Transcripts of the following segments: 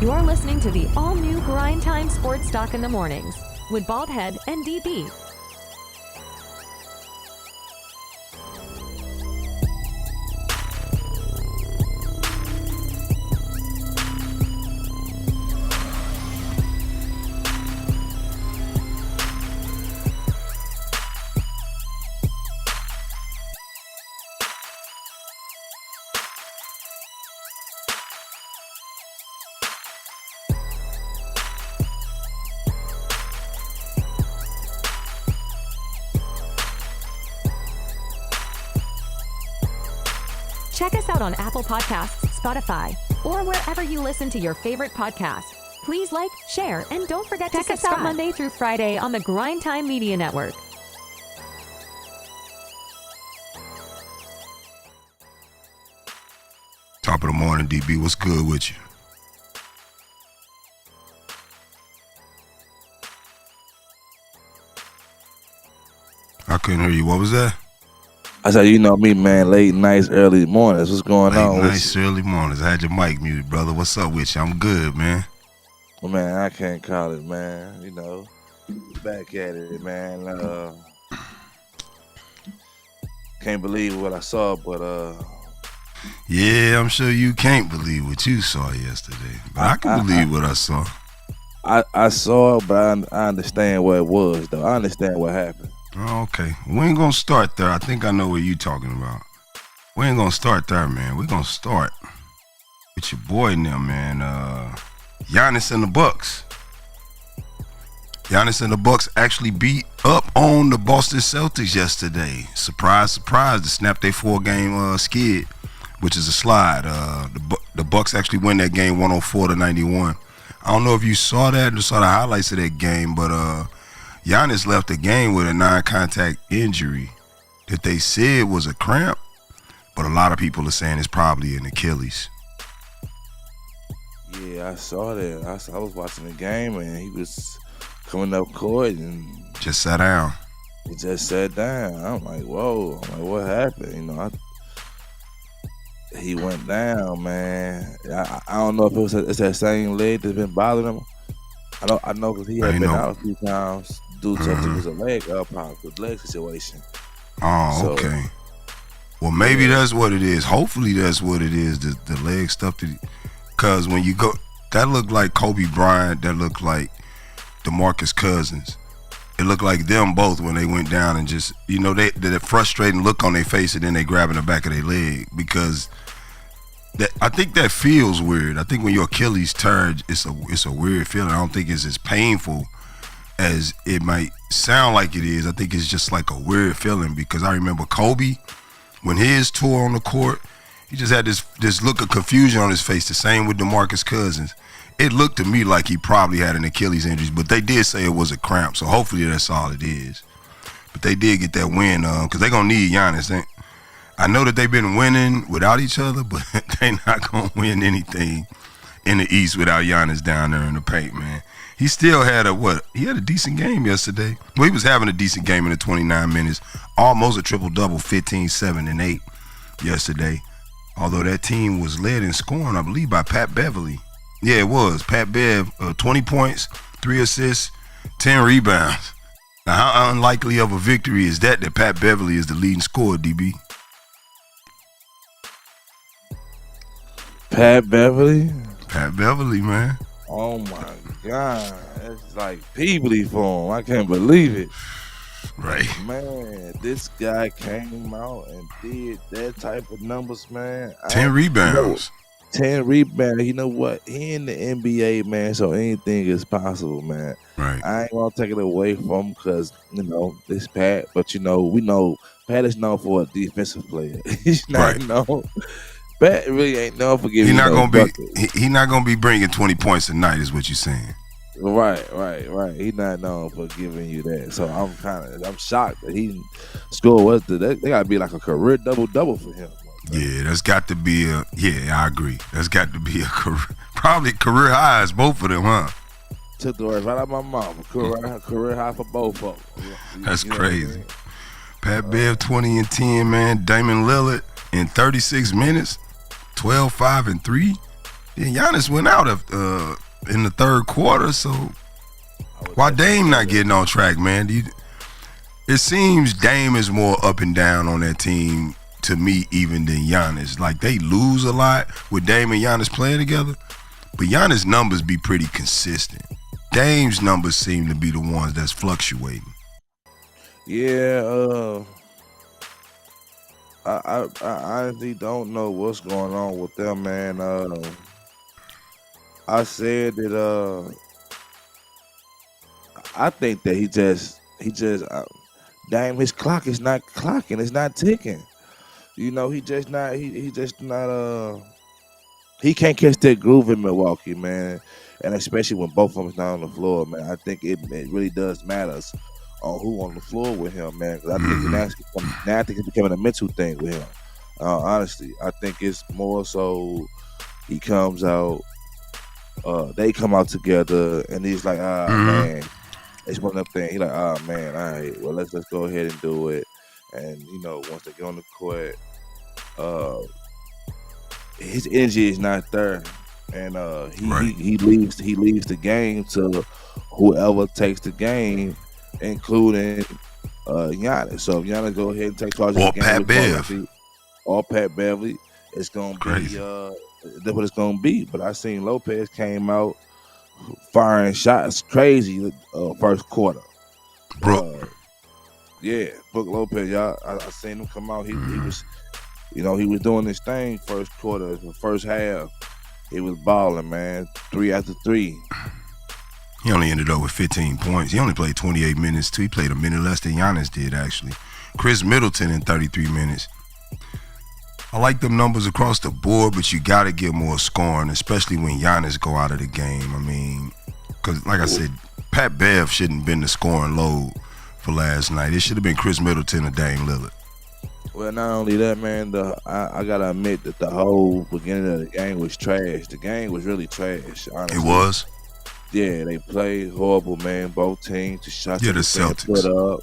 You're listening to the all-new Grindtime Sports Talk in the Mornings with Baldhead and DB. Check us out on Apple Podcasts, Spotify, or wherever you listen to your favorite podcast. Please like, share, and don't forget to check us out Monday through Friday on the Grindtime Media Network. Top of the morning, DB. What's good with you? I couldn't hear you. What was that? I said, you know me, man, late nights, early mornings. What's going on? Late nights, early mornings. I had your mic muted, brother. What's up with you? I'm good, man. Well, man, I can't call it, man. You know, back at it, man. Can't believe what I saw, but yeah, I'm sure you can't believe what you saw yesterday, but I can believe what I saw. I saw it, but I understand what it was, though. I understand what happened. Oh, okay. We ain't gonna start there. I think I know what you talking about. We ain't gonna start there, man. We're gonna start with your boy now, man. Giannis and the Bucks. Giannis and the Bucks actually beat up on the Boston Celtics yesterday. Surprise, surprise, to snap their 4-game skid, which is a slide. The Bucks actually win that game 104-91. I don't know if you saw that or saw the highlights of that game, but Giannis left the game with a non-contact injury that they said was a cramp, but a lot of people are saying it's probably an Achilles. Yeah, I saw that. I was watching the game, and he was coming up court and just sat down. He just sat down. I'm like, whoa. I'm like, what happened? You know, he went down, man. I don't know if it's that same leg that's been bothering him. I know because he had been out a few times due to his leg situation. Oh, okay. Well, maybe that's what it is. Hopefully that's what it is, the leg stuff. Because when you go, that looked like Kobe Bryant, that looked like DeMarcus Cousins. It looked like them both when they went down and just, you know, that frustrating look on their face and then they grabbing the back of their leg because I think that feels weird. I think when your Achilles tears, it's a weird feeling. I don't think it's as painful as it might sound like it is. I think it's just like a weird feeling because I remember Kobe, when his tore on the court, he just had this look of confusion on his face. The same with DeMarcus Cousins. It looked to me like he probably had an Achilles injury, but they did say it was a cramp, so hopefully that's all it is. But they did get that win because they're going to need Giannis. I know that they've been winning without each other, but they're not going to win anything in the East without Giannis down there in the paint, man. He still had he had a decent game yesterday. Well, he was having a decent game in the 29 minutes. Almost a triple-double, 15, 7, and 8 yesterday. Although that team was led in scoring, I believe, by Pat Beverly. Yeah, it was. Pat Bev, 20 points, 3 assists, 10 rebounds. Now, how unlikely of a victory is that Pat Beverly is the leading scorer, DB? Pat Beverly? Pat Beverly, man. Oh, my God. That's like Peabody for him. I can't believe it. Right. Man, this guy came out and did that type of numbers, man. 10 rebounds. 10 rebounds. You know what? He in the NBA, man, so anything is possible, man. Right. I ain't going to take it away from him because, you know, this Pat. But, you know, we know Pat is known for a defensive player. He's not known. Pat really ain't known for giving He's not gonna be bringing 20 points a night, is what you're saying. Right. He's not known for giving you that. So I'm shocked that he scored. They gotta be like a career double for him. Yeah, that's got to be I agree. That's got to be probably career highs, both of them, huh? Took the words right out of my mouth. Career high for both of them. That's crazy. Pat Bev 20 and 10, man. Damian Lillard in 36 minutes. 12, 5, and 3. Yeah, Giannis went out in the third quarter, so why Dame not getting on track, man? It seems Dame is more up and down on that team to me even than Giannis. Like, they lose a lot with Dame and Giannis playing together, but Giannis' numbers be pretty consistent. Dame's numbers seem to be the ones that's fluctuating. Yeah, I honestly don't know what's going on with them, man. I said that I think that he just Dame, his clock is not clocking, it's not ticking. He just not he can't catch that groove in Milwaukee, man. And especially when both of them not on the floor, man. I think it really does matter on who on the floor with him, man. Because I think now I think it's becoming a mental thing with him. Honestly, I think it's more so he comes out, they come out together, and he's like, man, it's one of them things. He's like, man, all right, well, let's go ahead and do it. And once they get on the court, his energy is not there, and he leaves the game to whoever takes the game, including Giannis. So if Giannis go ahead and take charge of the game, or Pat Beverly, it's gonna be that's what it's gonna be. But I seen Lopez came out firing shots crazy first quarter. Brook. Brook Lopez, y'all. I seen him come out. He was, he was doing his thing first quarter, the first half. He was balling, man. 3 after 3. He only ended up with 15 points. He only played 28 minutes too. He played a minute less than Giannis did, actually. Chris Middleton in 33 minutes. I like them numbers across the board, but you got to get more scoring, especially when Giannis go out of the game. I mean, because like I said, Pat Bev shouldn't have been the scoring load for last night. It should have been Chris Middleton or Dame Lillard. Well, not only that, man, I got to admit that the whole beginning of the game was trash. The game was really trash, honestly. It was? Yeah, they played horrible, man, both teams. The shots the that was being Celtics. put up.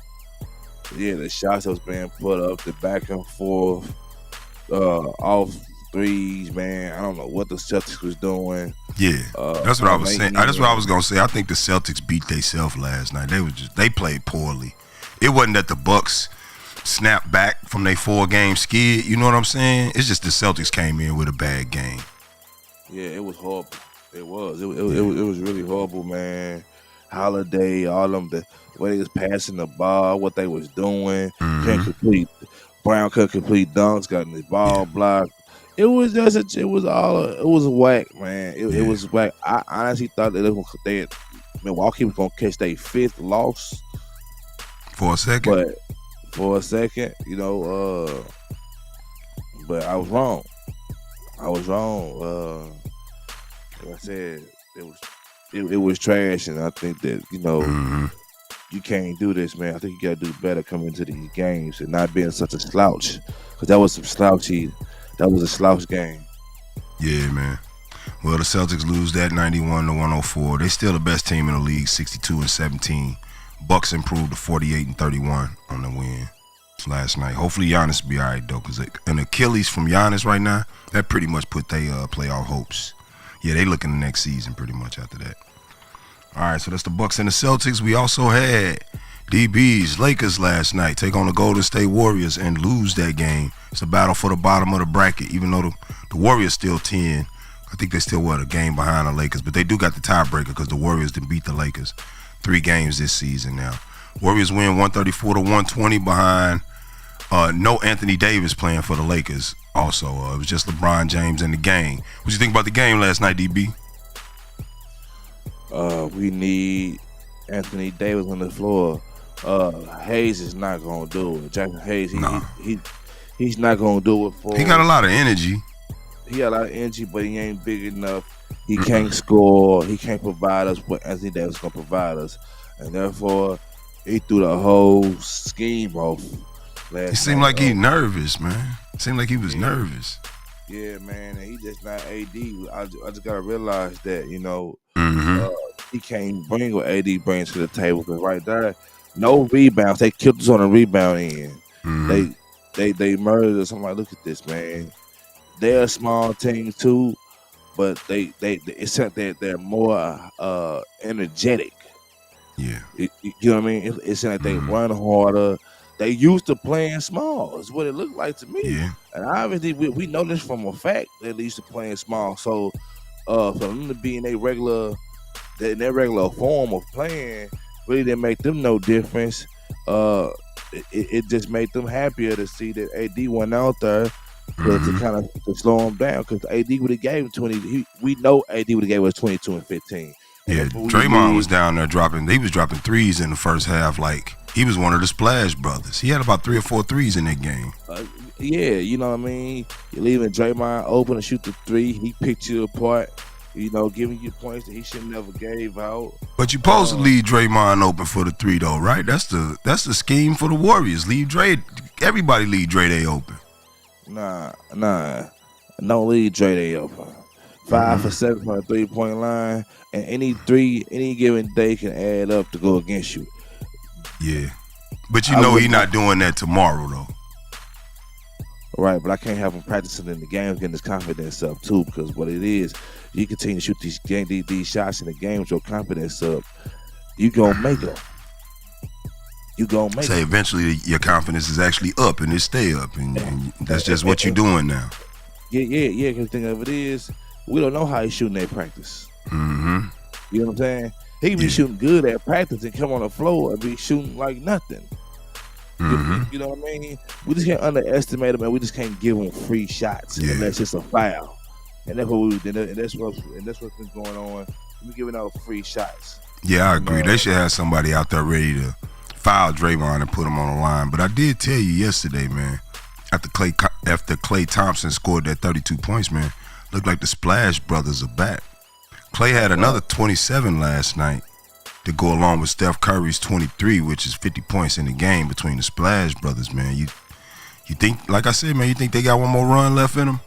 Yeah, the shots that was being put up, the back and forth, off threes, man. I don't know what the Celtics was doing. Yeah, that's what I was saying. That's what I was gonna say. I think the Celtics beat themselves last night. They played poorly. It wasn't that the Bucks snapped back from their 4-game skid. You know what I'm saying? It's just the Celtics came in with a bad game. Yeah, it was horrible. It was. It was really horrible, man. Holiday, all them, the way they was passing the ball, what they was doing, couldn't complete. Brown couldn't complete dunks, got the ball blocked. It was whack, man. It was whack. I honestly thought that Milwaukee was gonna catch their 5th loss for a second. But for a second, but I was wrong. Like I said, it was trash, and I think that you can't do this, man. I think you gotta do better coming into these games and not being such a slouch, because that was a slouch game. Yeah, man. Well, the Celtics lose that 91-104. They still the best team in the league, 62-17. Bucks improved to 48-31 on the win last night. Hopefully Giannis will be all right, though, because an Achilles from Giannis right now, that pretty much put their playoff hopes. Yeah, they look in the next season pretty much after that. All right, so that's the Bucks and the Celtics. We also had DB's Lakers last night take on the Golden State Warriors and lose that game. It's a battle for the bottom of the bracket, even though the Warriors still 10. I think they're still, a game behind the Lakers, but they do got the tiebreaker because the Warriors didn't beat the Lakers 3 games this season now. Warriors win 134-120 behind no Anthony Davis playing for the Lakers also. It was just LeBron James in the game. What you think about the game last night, DB? We need Anthony Davis on the floor. Hayes is not gonna do it. Jackson Hayes, he's not gonna do it for. He got a lot of energy. He got a lot of energy, but he ain't big enough. He can't score. He can't provide us what Anthony Davis gonna provide us, and therefore he threw the whole scheme off. It seemed like he nervous, man. It seemed like he was nervous. Yeah, man, and he just not AD. I just gotta realize that, he can't bring what AD brings to the table, because right there, no rebounds. They killed us on the rebound end. They murdered us. I'm like, look at this, man. They're a small team too, but it's that they're more energetic. Yeah. You know what I mean? It's like they run harder. They used to playing small. Is what it looked like to me. Yeah. And obviously we know this from a fact that they used to playing small. So for them to be in their regular form of playing really didn't make them no difference. It just made them happier to see that AD went out there to kind of slow him down, because AD would have gave him 20. We know AD would have gave us 22 and 15. Yeah, Draymond was down there he was dropping threes in the first half like he was one of the Splash Brothers. He had about 3 or 4 threes in that game. Yeah, you know what I mean? You're leaving Draymond open to shoot the three. He picked you apart, giving you points that he should never gave out. But you're supposed to leave Draymond open for the three though, right? That's the scheme for the Warriors. Everybody leave Dre Day open. Nah. Don't leave Dre Day open. 5 for 7 from the 3-point line, and any given day can add up to go against you. Yeah, but he's not doing that tomorrow though. Right, but I can't have him practicing in the games, getting his confidence up too, because what it is, you continue to shoot these shots in the game with your confidence up, you gonna make them. Say eventually your confidence is actually up and it stay up, and that's just what you're doing now. Yeah. Because the thing of it is, we don't know how he's shooting at practice. Mm-hmm. You know what I'm saying? He can be shooting good at practice and come on the floor and be shooting like nothing. Mm-hmm. You know what I mean? We just can't underestimate him, and we just can't give him free shots unless it's a foul. And that's what's been going on. We're giving out free shots. Yeah, I agree. They should have somebody out there ready to foul Draymond and put him on the line. But I did tell you yesterday, man, after Klay Thompson scored that 32 points, man, looked like the Splash Brothers are back. Klay had another 27 last night to go along with Steph Curry's 23, which is 50 points in the game between the Splash Brothers, man. You think, like I said, man, you think they got one more run left in them?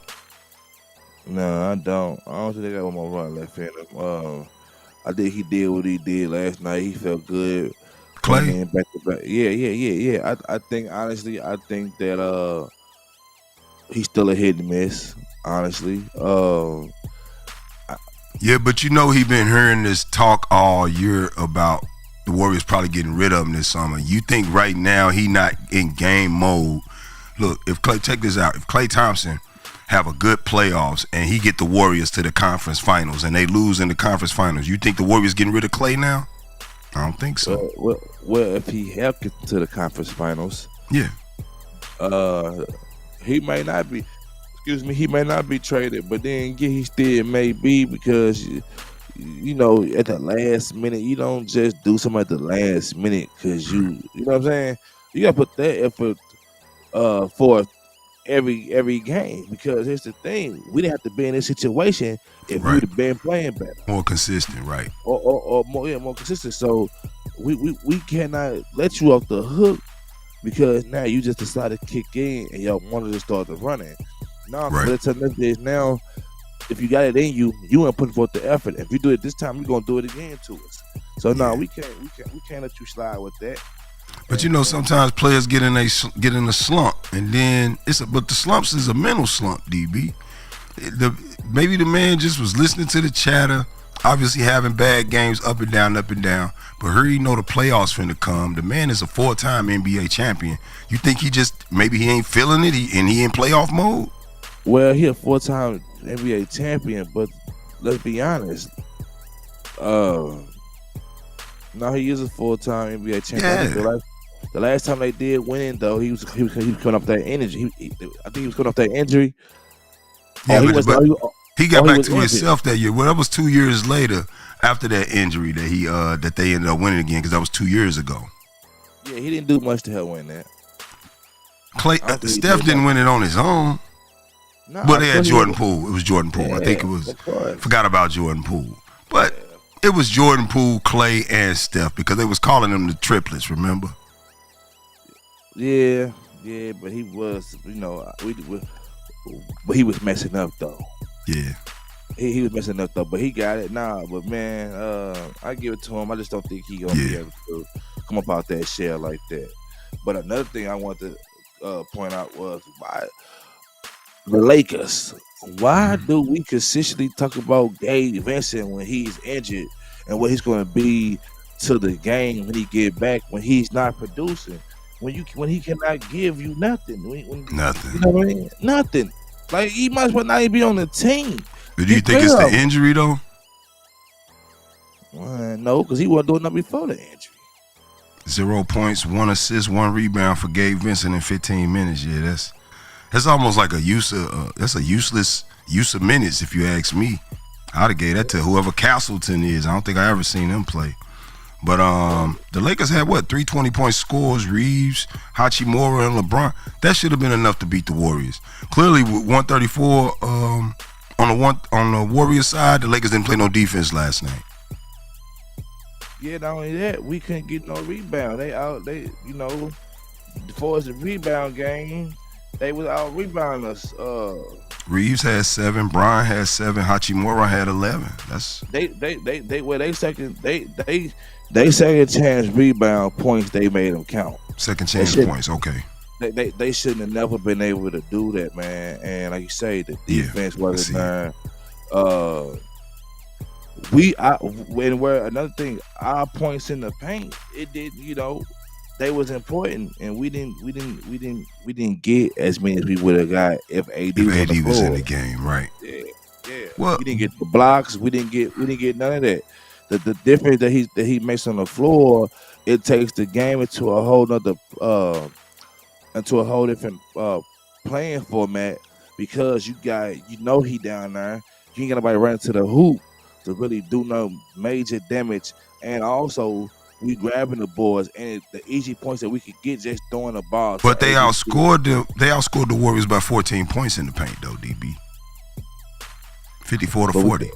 No, I don't. I don't think they got one more run left in them. I think he did what he did last night. He felt good. Klay? Back to back. Yeah. I think, honestly, that he's still a hit and miss, honestly. Yeah, but he been hearing this talk all year about the Warriors probably getting rid of him this summer. You think right now he not in game mode? Look, check this out. If Klay Thompson have a good playoffs and he get the Warriors to the conference finals and they lose in the conference finals, you think the Warriors getting rid of Klay now? I don't think so. Well, if he helped get to the conference finals, yeah, he may not be. He may not be traded, but then he still may be, because at the last minute, you don't just do something at the last minute, because you know what I'm saying. You gotta put that effort for every game, because here's the thing: we didn't have to be in this situation if we'd have been playing better, more consistent, right? Or more consistent. So we cannot let you off the hook because now you just decided to kick in and y'all wanted to start the running. No, right. But now, if you got it in you, you ain't putting forth the effort. If you do it this time, you're gonna do it again to us. So no, we can't let you slide with that. But sometimes players get in a slump, and then but the slumps is a mental slump, DB. Maybe the man just was listening to the chatter, obviously having bad games up and down, but here the playoffs finna come. The man is a 4-time NBA champion. You think maybe he ain't feeling it, and he in playoff mode? Well, he a 4-time NBA champion, but let's be honest. No, he is a 4-time NBA champion. Yeah. The last time they did win, though, he was coming off that energy. I think he was coming off that injury. Yeah, he got back to himself that year. Well, that was 2 years later after that injury that they ended up winning again, because that was 2 years ago. Yeah, he didn't do much to help win that. Steph didn't win it on his own. No, but they had Jordan Poole. It was Jordan Poole. Yeah, I think it was. Forgot about Jordan Poole. But it was Jordan Poole, Klay, and Steph, because they was calling them the triplets, remember? Yeah, but he was, but he was messing up, though. Yeah. He was messing up, though, but he got it. Nah, but man, I give it to him. I just don't think he gonna be able to come up out that shell like that. But another thing I want to point out was why the Lakers Why do we consistently talk about Gabe Vincent when he's injured and what he's going to be to the game when he get back when he's not producing? When he cannot give you nothing. Nothing. You know what I mean? Nothing. Like he might as well not even be on the team. But do you think it's the injury though? No, because he wasn't doing nothing before the injury. 0 points, 1 assist, 1 rebound for Gabe Vincent in 15 minutes. Yeah, that's almost like that's a useless use of minutes if you ask me. I'd have gave that to whoever Castleton is. I don't think I ever seen him play. But the Lakers had 3 20-point scores, Reeves, Hachimura, and LeBron. That should have been enough to beat the Warriors. Clearly, with 134 on the Warriors side, the Lakers didn't play no defense last night. Yeah, not only that, we couldn't get no rebound. As far as the rebound game, they was out rebounding us. Reeves had 7, Brian had 7, Hachimura had 11. They second chance rebound points, they made them count. Second chance points, okay. They shouldn't have never been able to do that, man. And like you say, the defense wasn't there. Another thing, our points in the paint, it did, they was important, and we didn't get as many as we would have got if AD was in the game, right? Yeah. Well, we didn't get the blocks. We didn't get none of that. The difference that he makes on the floor, it takes the game into a whole different playing format, because he down there. You ain't got nobody running to the hoop to really do no major damage, and also we grabbing the boards and the easy points that we could get just throwing the ball. But they outscored the Warriors by 14 points in the paint though, DB. 54-40.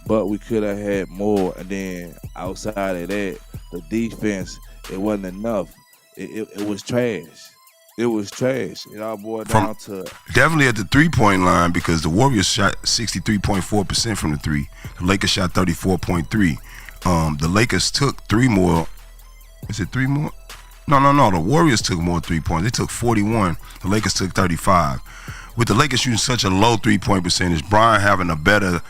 But we could have had more, and then outside of that, the defense, it wasn't enough. It was trash. It was trash. It all boiled down to definitely at the 3-point line, because the Warriors shot 63.4% from the 3. The Lakers shot 34.3. The Lakers took 3 more. Is it 3 more? No. The Warriors took more 3 points. They took 41. The Lakers took 35. With the Lakers shooting such a low 3-point percentage, Brian having a better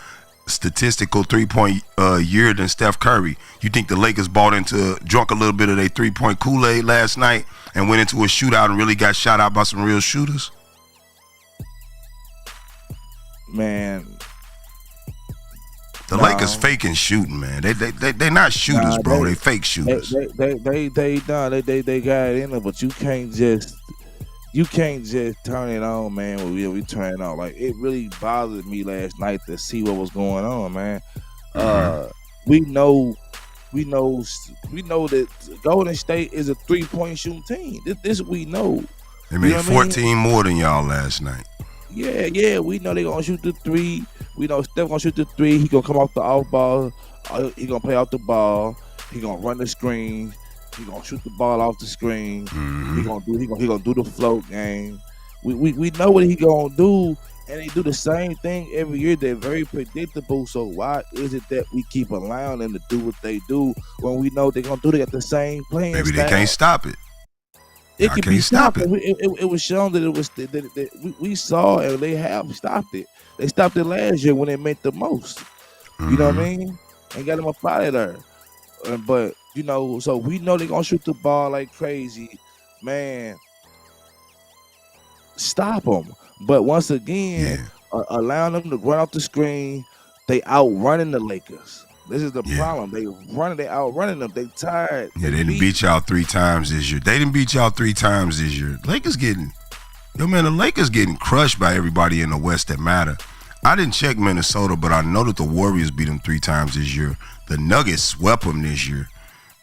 statistical 3-point year than Steph Curry, you think the Lakers drunk a little bit of their 3-point Kool-Aid last night and went into a shootout and really got shot out by some real shooters? Man, the Lakers faking shooting, man. They not shooters, bro. They fake shooters. They got it in there, but you can't just turn it on, man. When we turn it on, like, it really bothered me last night to see what was going on, man. We know that Golden State is a 3-point shooting team. This we know. They made 14 more than y'all last night. Yeah. We know they gonna shoot the 3. We know Steph gonna shoot the 3. He gonna come off the off ball. He gonna play off the ball. He gonna run the screen. He gonna shoot the ball off the screen. He gonna do the float game. We know what he gonna do, and they do the same thing every year. They're very predictable. So why is it that we keep allowing them to do what they do when we know they're gonna do it at the same playing Maybe style? They can't stop it. It can be stopped. It was shown that it was that we saw, and they have stopped it. They stopped it last year when it meant the most. You know what I mean? And got them up out of there. But so we know they're gonna shoot the ball like crazy, man. Stop them. But once again, allowing them to run off the screen, they outrunning the Lakers. This is the problem. They outrunning them. They tired. Yeah, they didn't beat y'all 3 times this year. The Lakers getting crushed by everybody in the West that matter. I didn't check Minnesota, but I know that the Warriors beat them 3 times this year. The Nuggets swept them this year.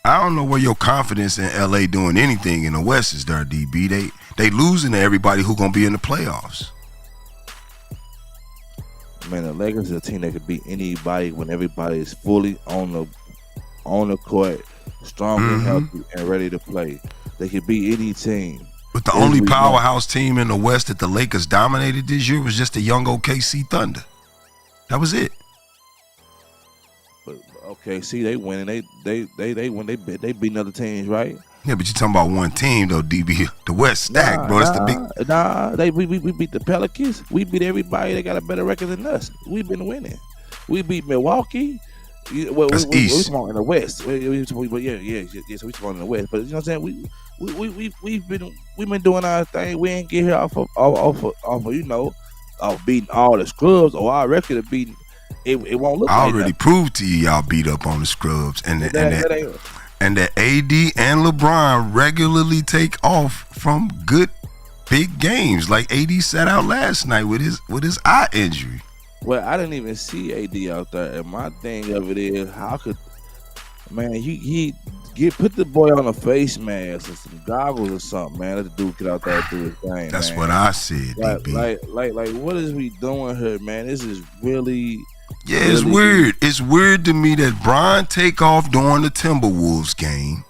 I don't know where your confidence in LA doing anything in the West is there, DB. They losing to everybody who gonna be in the playoffs. Man, the Lakers is a team that could beat anybody when everybody is fully on the court, strong and healthy and ready to play. They could beat any team. But the only powerhouse team in the West that the Lakers dominated this year was just the young OKC Thunder. That was it. But OKC, they winning. They win. They beating other teams, right? Yeah, but you talking about one team though, DB. The West stacked, bro. That's the big. We beat the Pelicans. We beat everybody that got a better record than us. We've been winning. We beat Milwaukee. That's East. We in the West. So we spawned in the West. But you know what I'm saying? We've been doing our thing. We ain't get here off of beating all the scrubs or our record of beating. It won't look. I already proved to you y'all beat up on the scrubs and that AD and LeBron regularly take off from good big games. Like AD sat out last night with his eye injury. Well, I didn't even see AD out there, and my thing of it is, how could he put the boy on a face mask and some goggles or something, man? Let the dude get out there and do his thing. That's man. what I said, DB. Like, what is we doing here, man? This is really. Yeah, it's weird. It's weird to me that Brian take off during the Timberwolves game.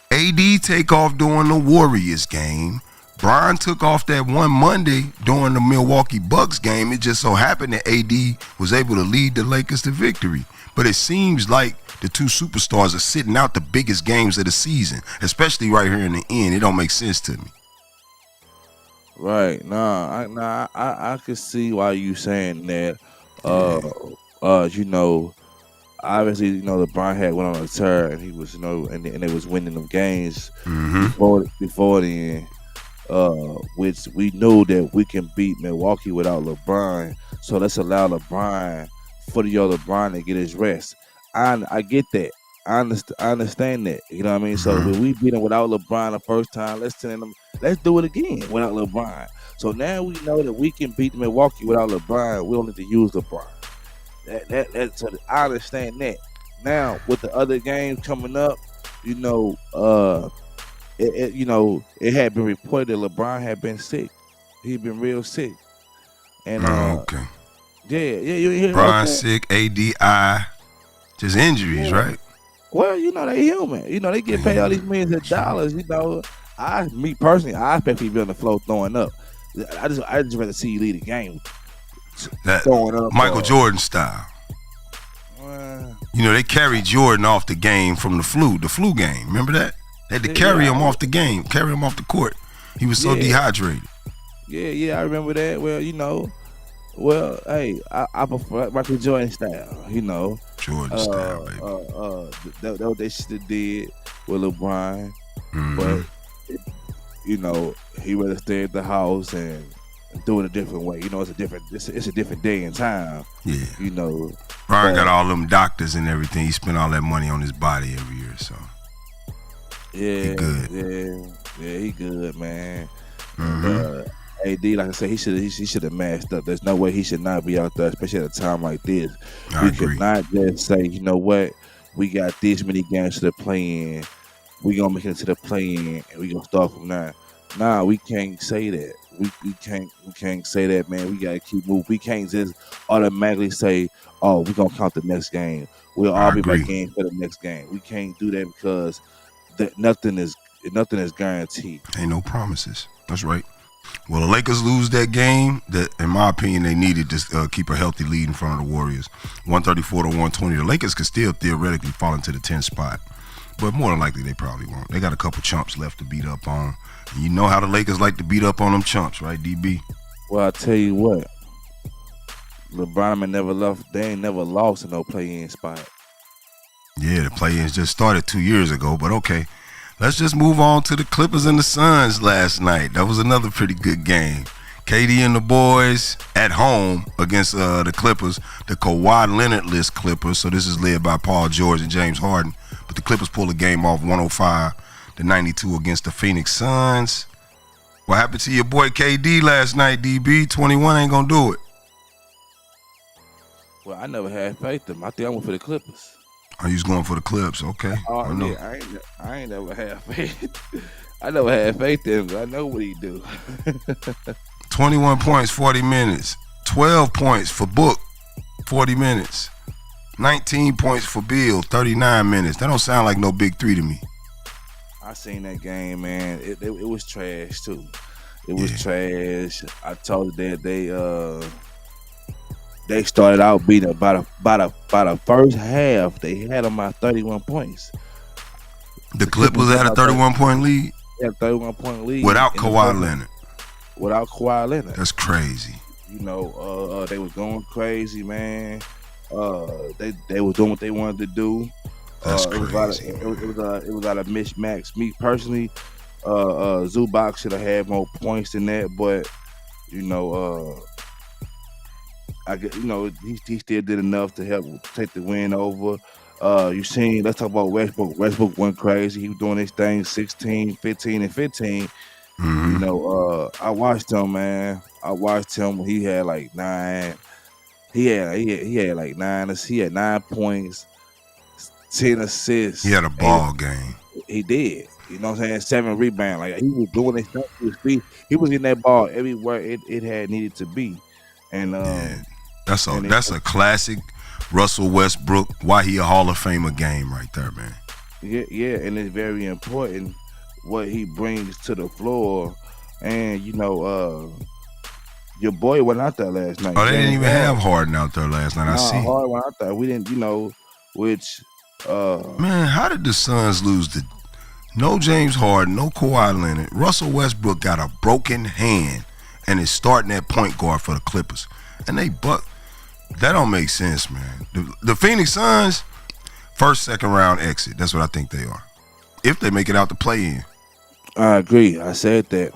AD take off during the Warriors game. Brian took off that one Monday during the Milwaukee Bucks game. It just so happened that AD was able to lead the Lakers to victory. But it seems like the two superstars are sitting out the biggest games of the season, especially right here in the end. It don't make sense to me. Right. I can see why you saying that. Obviously, LeBron had went on a tear and he was, and they was winning them games before then. Which we knew that we can beat Milwaukee without LeBron. So let's allow LeBron to get his rest. I get that. I understand that. You know what I mean? So when we beat him without LeBron the first time, let's do it again without LeBron. So now we know that we can beat Milwaukee without LeBron. We don't need to use LeBron. So I understand that. Now with the other games coming up, it had been reported that LeBron had been sick. He'd been real sick. And okay. Yeah. LeBron sick, ADI, just injuries, right? Well, they human. They get paid all these millions of dollars. Me personally, I expect people on the floor throwing up. I just rather see you lead a game. That throwing up, Michael Jordan style. They carried Jordan off the game from the flu game. Remember that? They had to carry him off the game, carry him off the court. He was so dehydrated. Yeah, I remember that. Well, hey, I prefer Michael Jordan style, Jordan style, baby. That what they should have did with LeBron. But, he rather stay at the house and do it a different way. It's a different day and time. Yeah. Brian got all them doctors and everything. He spent all that money on his body every year, so. Yeah, he good. Yeah, he good, man. AD, like I said, he should have masked up. There's no way he should not be out there, especially at a time like this. We could not just say, you know what, we got this many games to the play-in. We gonna make it to the play-in, and we gonna start from now. Nah, we can't say that. We can't say that, man. We gotta keep moving. We can't just automatically say, oh, we gonna count the next game. We'll all be back in for the next game. We can't do that because nothing is guaranteed. Ain't no promises. That's right. Well, the Lakers lose that game. That, in my opinion, they needed to keep a healthy lead in front of the Warriors. 134-120. The Lakers could still theoretically fall into the 10th spot, but more than likely they probably won't. They got a couple chumps left to beat up on. And you know how the Lakers like to beat up on them chumps, right, DB? Well, I tell you what, LeBron ain't never lost in no play-in spot. Yeah, the play-ins just started 2 years ago, but okay. Let's just move on to the Clippers and the Suns last night. That was another pretty good game. KD and the boys at home against the Clippers, the Kawhi Leonard-less Clippers. So this is led by Paul George and James Harden. But the Clippers pulled the game off 105-92 against the Phoenix Suns. What happened to your boy KD last night, DB? 21 ain't gonna do it. Well, I never had faith in him. I think I went for the Clippers. Oh, you was going for the Clips, okay. Oh, yeah, I ain't never had faith. I never had faith in him. I know what he do. 21 points, 40 minutes. 12 points for Book, 40 minutes. 19 points for Bill, 39 minutes. That don't sound like no big three to me. I seen that game, man. It was trash, too. It was trash. I told you that they started out beating by the first half. They had them by 31 points. The Clippers had a 31-point lead? Yeah, 31-point lead. Without Kawhi Leonard. Without Kawhi Leonard. That's crazy. You know, they was going crazy, man. They was doing what they wanted to do. That's crazy. It was a lot of mismatch. Me personally, Zubac should have had more points than that, but you know, he still did enough to help take the win over. Let's talk about Westbrook. Westbrook went crazy. He was doing his thing 16, 15, and 15. Mm-hmm. You know, I watched him, man. I watched him. He had like 9. He had like 9. He had 9 points, 10 assists. He had a ball game. He did. You know what I'm saying? 7 rebounds. Like he was doing his stuff to his feet. He was getting that ball everywhere it had needed to be. And that's a classic Russell Westbrook. Why he a Hall of Famer game right there, man. Yeah, and it's very important what he brings to the floor. And you know, your boy went out there last night. Oh, they didn't even have Harden out there last night. I see. Harden went out there. We didn't, you know, which man, how did the Suns lose to no James Harden, no Kawhi Leonard? Russell Westbrook got a broken hand and is starting at point guard for the Clippers. And that don't make sense, man. The Phoenix Suns, first, second round exit. That's what I think they are. If they make it out to play in. I agree. I said that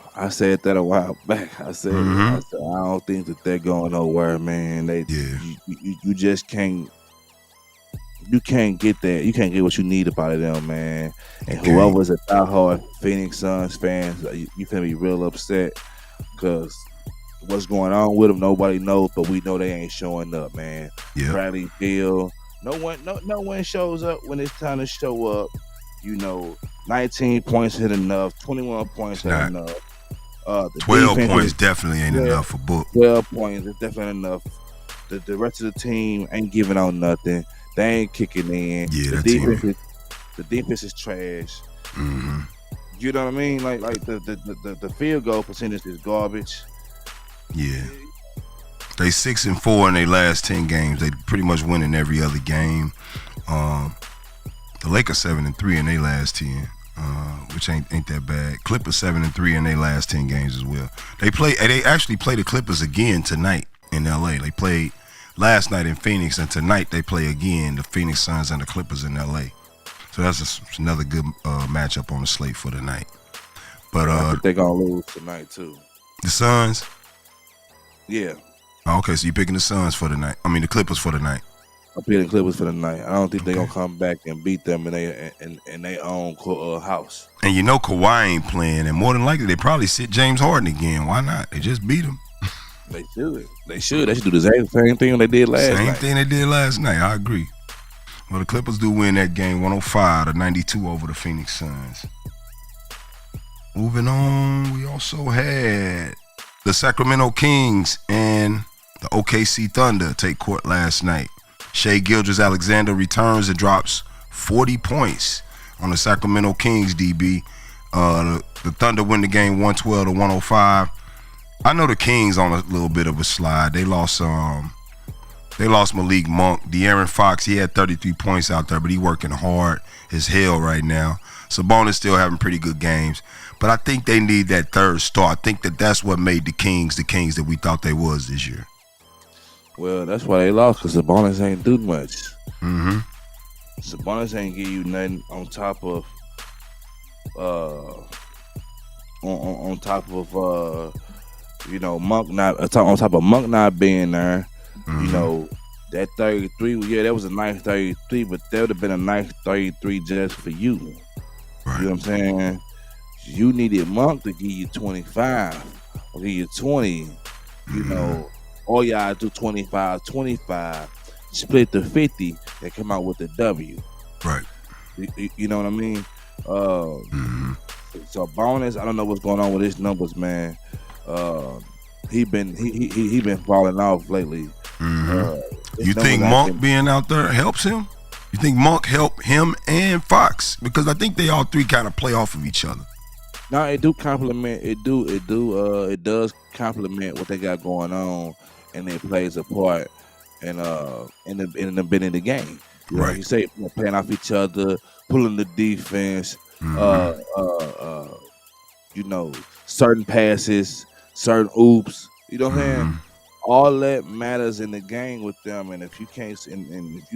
a while back. I said I don't think that they're going nowhere, man. You just can't. You can't get that. You can't get what you need about them, man. And whoever's a diehard Phoenix Suns fans, you can be real upset because what's going on with them, nobody knows. But we know they ain't showing up, man. Yeah. Bradley Beal, no one shows up when it's time to show up. You know, 19 points ain't enough. 21 points ain't enough. 12 points definitely ain't enough for Book. 12 points is definitely enough. The rest of the team ain't giving out nothing. They ain't kicking in. Yeah, the defense is trash. Mm-hmm. You know what I mean? Like the field goal percentage is garbage. Yeah. They 6-4 in their last 10 games. They pretty much winning every other game. The Lakers 7-3 in their last 10, which ain't that bad. Clippers 7-3 in their last 10 games as well. They actually play the Clippers again tonight in LA. They played last night in Phoenix, and tonight they play again, the Phoenix Suns and the Clippers in LA. So that's another good matchup on the slate for tonight. But I think they're gonna lose tonight too. The Suns? Yeah. Okay, so you're picking the Suns for tonight. I mean the Clippers for tonight. I'm picking the Clippers for the night. I don't think they're gonna come back and beat them in their own house. And you know Kawhi ain't playing, and more than likely they probably sit James Harden again. Why not? They just beat him. They should. They should do the same thing they did last night. Same thing they did last night. I agree. Well, the Clippers do win that game 105-92 over the Phoenix Suns. Moving on, we also had the Sacramento Kings and the OKC Thunder take court last night. Shai-Gil Alexander returns and drops 40 points on the Sacramento Kings, DB. The Thunder win the game 112-105. I know the Kings on a little bit of a slide. They lost Malik Monk. De'Aaron Fox, he had 33 points out there, but he working hard as hell right now. Sabonis still having pretty good games. But I think they need that third star. I think that's what made the Kings that we thought they was this year. Well, that's why they lost, because Sabonis ain't do much. Mm-hmm. Sabonis ain't give you nothing on top of Monk not on top of Monk not being there. Mm-hmm. You know, that 33, yeah, that was a nice 33, but that would have been a nice 33 just for you. Right. You know what I'm saying? You needed Monk to give you 25 or give you 20. You know, all y'all do 25, split the 50, and come out with the W. Right. You know what I mean? So Bonus, I don't know what's going on with his numbers, man. He been falling off lately. You think Monk being out there helps him? You think Monk help him and Fox? Because I think they all three kind of play off of each other. No, it do complement. It does complement what they got going on, and it plays a part in the game. You know, he say playing off each other, pulling the defense, you know, certain passes, certain oops. You know what I'm saying? All that matters in the game with them. And if you can't, if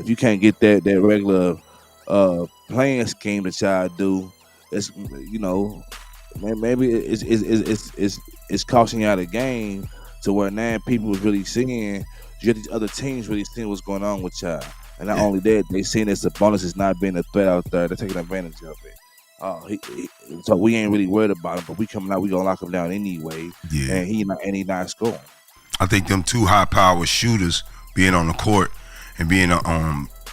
you can't get that regular playing scheme that y'all do, it's, you know, maybe it's costing you out the game to where now people was really seeing. You got these other teams really seeing what's going on with y'all. And not only that, they seeing this Sabonis is not being a threat out there. They're taking advantage of it. So we ain't really worried about him, but we coming out, we gonna lock him down anyway. Yeah. And he not scoring. I think them two high-powered shooters being on the court and being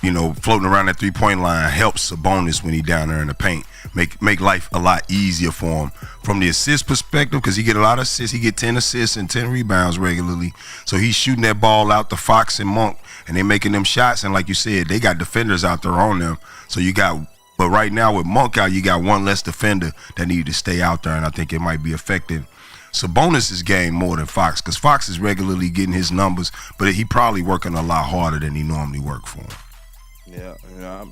you know, floating around that 3-point line helps Sabonis when he down there in the paint. Make life a lot easier for him. From the assist perspective, because he get a lot of assists. He get 10 assists and 10 rebounds regularly. So he's shooting that ball out to Fox and Monk, and they making them shots. And like you said, they got defenders out there on them. So you got, but right now with Monk out, you got one less defender that needed to stay out there, and I think it might be affecting Sabonis' game more than Fox, because Fox is regularly getting his numbers, but he probably working a lot harder than he normally work for him. Yeah,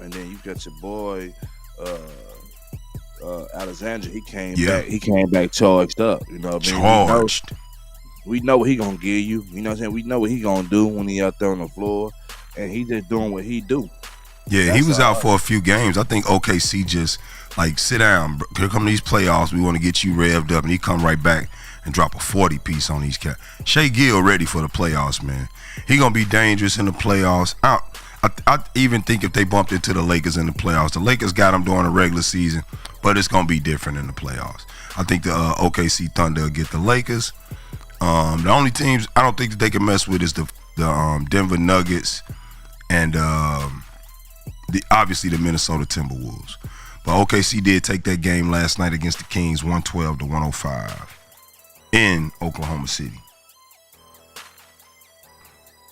and then you got your boy Alexander. He came back charged up. You know what I mean? Charged. We know what he gonna give you. You know what I'm saying? We know what he gonna do when he out there on the floor, and he just doing what he do. Yeah, that's he was out for a few games. I think OKC just like, sit down, bro. Here come these playoffs. We want to get you revved up, and he come right back and drop a 40 piece on these cats. Shai-Gil ready for the playoffs, man. He gonna be dangerous in the playoffs. I even think if they bumped into the Lakers in the playoffs, the Lakers got them during the regular season, but it's going to be different in the playoffs. I think the OKC Thunder will get the Lakers. The only teams I don't think that they can mess with is the Denver Nuggets and obviously the Minnesota Timberwolves. But OKC did take that game last night against the Kings 112-105 in Oklahoma City.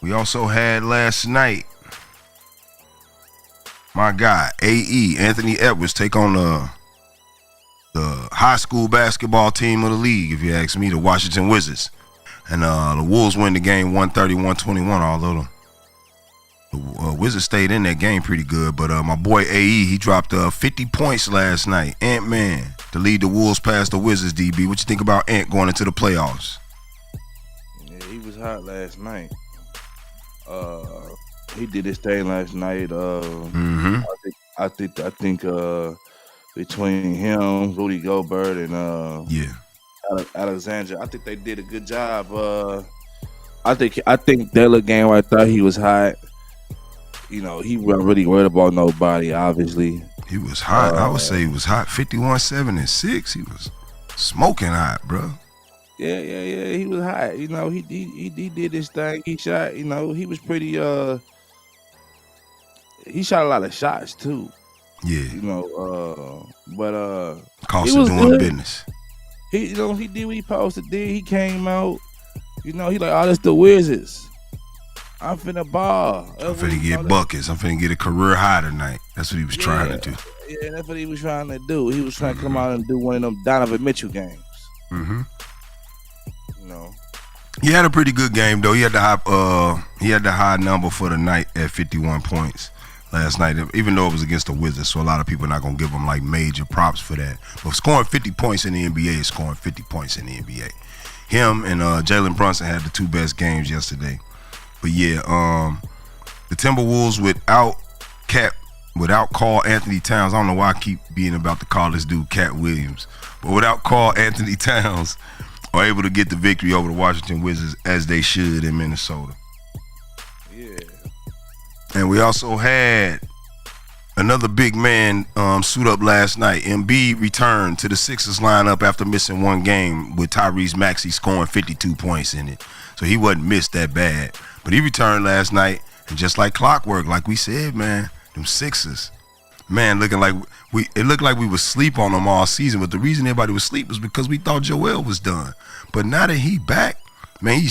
We also had last night my guy, A.E., Anthony Edwards, take on the high school basketball team of the league, if you ask me, the Washington Wizards. And the Wolves win the game 130-121, although the Wizards stayed in that game pretty good. But my boy A.E., he dropped 50 points last night. Ant-Man, to lead the Wolves past the Wizards, DB. What you think about Ant going into the playoffs? Yeah, he was hot last night. He did his thing last night. I think between him, Rudy Gobert, and Alexander, I think they did a good job. I think that little game right there, he was hot. You know, he wasn't really worried about nobody. Obviously, he was hot. I would say he was hot. 51-7-6. He was smoking hot, bro. Yeah. He was hot. You know, he did his thing. He shot. You know, he was pretty. He shot a lot of shots too. Yeah. You know, but cost of doing good business. He did what he supposed to do. He came out. You know, he like, oh, that's the Wizards. I'm finna ball. I'm finna get buckets. I'm finna get a career high tonight. That's what he was trying to do. Yeah, that's what he was trying to do. He was trying to come out and do one of them Donovan Mitchell games. Mm-hmm. You know. He had a pretty good game though. He had the high number for the night at 51 points last night, even though it was against the Wizards. So a lot of people are not gonna give him like major props for that. But scoring 50 points in the NBA is scoring 50 points in the NBA. Him and Jalen Brunson had the two best games yesterday. But yeah, the Timberwolves without Karl Anthony Towns. I don't know why I keep being about to call this dude Cat Williams, but without Karl Anthony Towns, are able to get the victory over the Washington Wizards as they should in Minnesota. Yeah. And we also had another big man suit up last night. Embiid returned to the Sixers lineup after missing one game with Tyrese Maxey scoring 52 points in it. So he wasn't missed that bad. But he returned last night, and just like clockwork, like we said, man, them Sixers, man, it looked like we was asleep on them all season. But the reason everybody was asleep was because we thought Joel was done. But now that he back, man,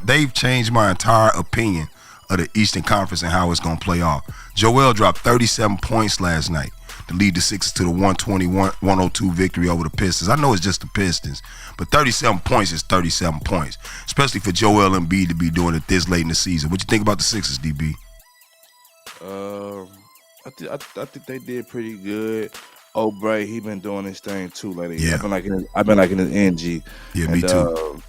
they've changed my entire opinion of the Eastern Conference and how it's gonna play off. Joel dropped 37 points last night. to lead the Sixers to the 121-102 victory over the Pistons. I know it's just the Pistons, but 37 points is 37 points, especially for Joel Embiid to be doing it this late in the season. What you think about the Sixers, DB? I think they did pretty good. Bray, he been doing his thing too lately. Yeah. I've been liking his NG. Yeah, me too.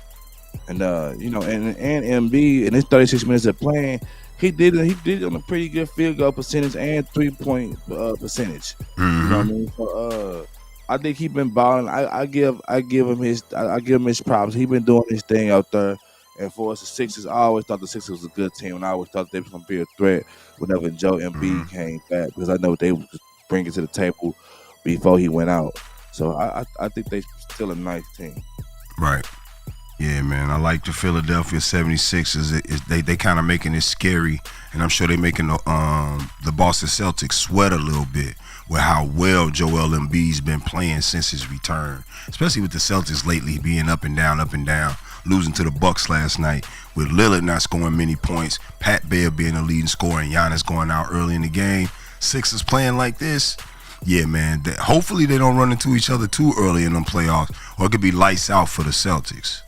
And Embiid in his 36 minutes of playing, he did on a pretty good field goal percentage and 3-point percentage. Mm-hmm. You know what I mean? So I think he been balling. I give him his props. He been doing his thing out there. And for us, the Sixers, I always thought the Sixers was a good team, and I always thought they was going to be a threat whenever Joe Embiid came back, because I know what they would bring it to the table before he went out. So I think they still a nice team. Right. Yeah, man. I like the Philadelphia 76ers. They kind of making it scary, and I'm sure they're making the Boston Celtics sweat a little bit with how well Joel Embiid's been playing since his return, especially with the Celtics lately being up and down, losing to the Bucks last night, with Lillard not scoring many points, Pat Bear being the leading scorer, and Giannis going out early in the game. Sixers playing like this, yeah, man. Hopefully they don't run into each other too early in them playoffs, or it could be lights out for the Celtics.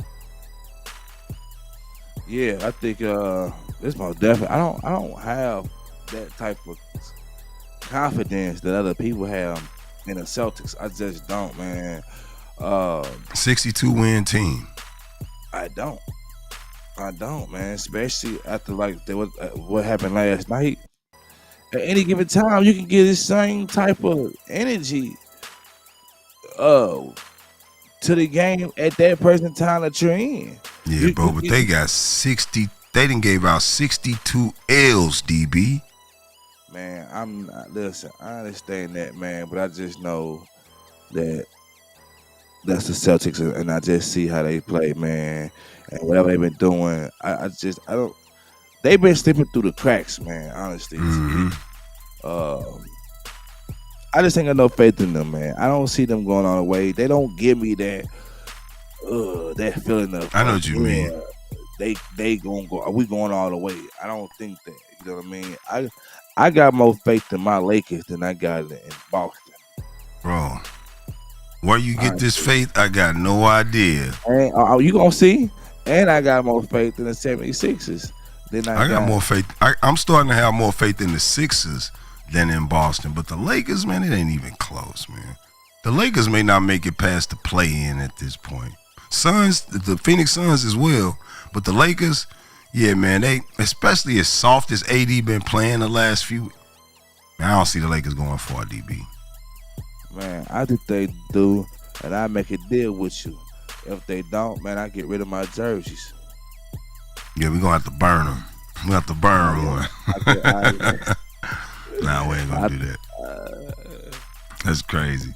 Yeah, I think it's most definitely. I don't have that type of confidence that other people have in the Celtics. I just don't, man. 62-win team. I don't, man. Especially after what happened last night. At any given time, you can get the same type of energy to the game at that present time that you're in. Yeah, bro, but they got 60. They done gave out 62 L's, DB. Man, listen, I understand that, man, but I just know that that's the Celtics, and I just see how they play, man, and whatever they've been doing. I don't. They've been slipping through the cracks, man. Honestly, I just ain't got no faith in them, man. I don't see them going all the way. They don't give me that feeling of. I know what you mean. They gonna go. Are we going all the way? I don't think that. You know what I mean? I got more faith in my Lakers than I got in Boston. Bro, where you get this faith, I got no idea. And you gonna see? And I got more faith in the 76ers than I got more faith. I'm starting to have more faith in the Sixers than in Boston. But the Lakers, man, it ain't even close, man. The Lakers may not make it past the play-in at this point. The Phoenix Suns as well. But the Lakers, yeah, man, they, especially as soft as AD been playing the last few, man, I don't see the Lakers going far, DB. Man, I think they do, and I make a deal with you. If they don't, man, I get rid of my jerseys. Yeah, we're going to have to burn them. We have to burn one. Nah, we ain't going to do that. That's crazy.